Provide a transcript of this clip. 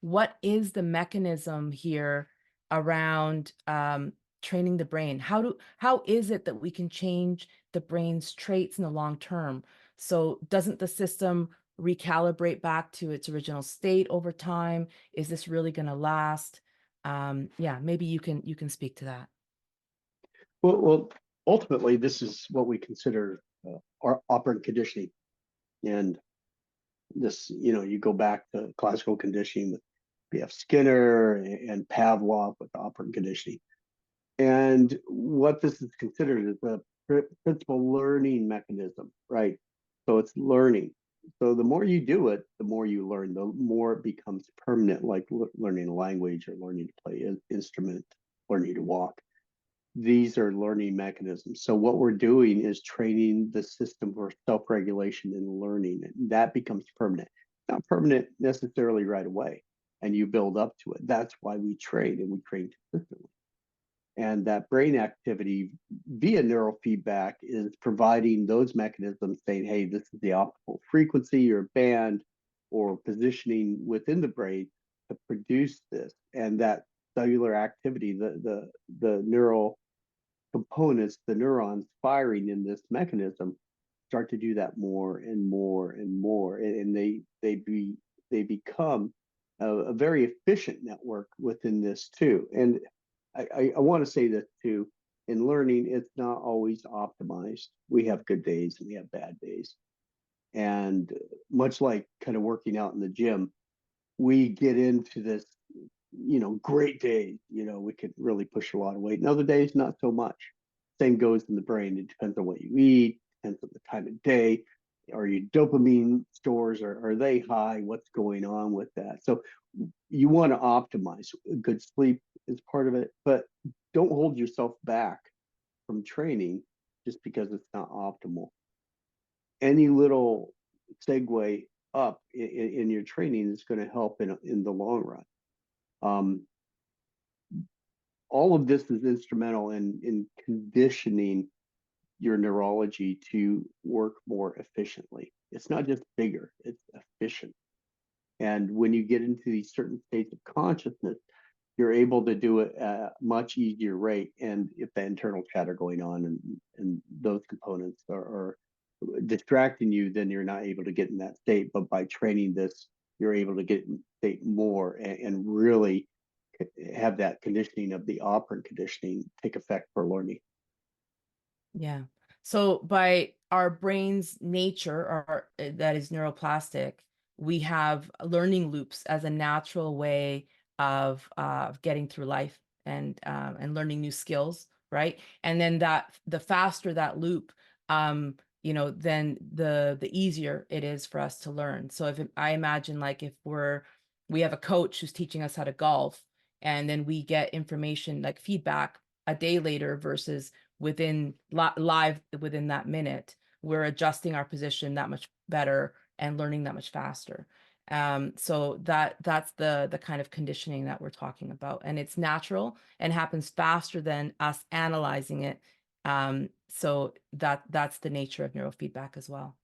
What is the mechanism here around training the brain? How is it that we can change the brain's traits in the long term? So doesn't the system recalibrate back to its original state over time? Is this really going to last? Yeah, maybe you can speak to that. Well, ultimately, this is what we consider our operant conditioning. And this, you go back to classical conditioning with B.F. Skinner and Pavlov with operant conditioning. And what this is considered is a principal learning mechanism, right? So it's learning. So the more you do it, the more you learn, the more it becomes permanent, like learning a language or learning to play an instrument, learning to walk. These are learning mechanisms. So what we're doing is training the system for self-regulation and learning, and that becomes permanent. Not permanent necessarily right away, and you build up to it. That's why we train, and we train consistently. And that brain activity via neurofeedback is providing those mechanisms saying, hey, this is the optimal frequency or band or positioning within the brain to produce this. And that cellular activity, the neural components, the neurons firing in this mechanism start to do that more and more and more. And they become a very efficient network within this too. And I want to say that too. In learning, it's not always optimized. We have good days and we have bad days. And much like kind of working out in the gym, we get into this, great days. We could really push a lot of weight. And other days, not so much. Same goes in the brain. It depends on what you eat, depends on the time of day. Are your dopamine stores, are they high? What's going on with that? So you want to optimize. Good sleep is part of it, but don't hold yourself back from training just because it's not optimal. Any little segue up in your training is going to help in the long run. Um, all of this is instrumental in conditioning your neurology to work more efficiently. It's not just bigger, it's efficient. And when you get into these certain states of consciousness, you're able to do it at a much easier rate. And if the internal chatter going on and those components are distracting you, then you're not able to get in that state. But by training this, you're able to get in state more and really have that conditioning of the operant conditioning take effect for learning. Yeah. So by our brain's nature, or that is neuroplastic, we have learning loops as a natural way of getting through life and learning new skills, right? And then that the faster that loop, then the easier it is for us to learn. So I imagine like if we have a coach who's teaching us how to golf, and then we get information like feedback a day later versus within live within that minute, we're adjusting our position that much better and learning that much faster. So that's the kind of conditioning that we're talking about, and it's natural and happens faster than us analyzing it. So that's the nature of neurofeedback as well.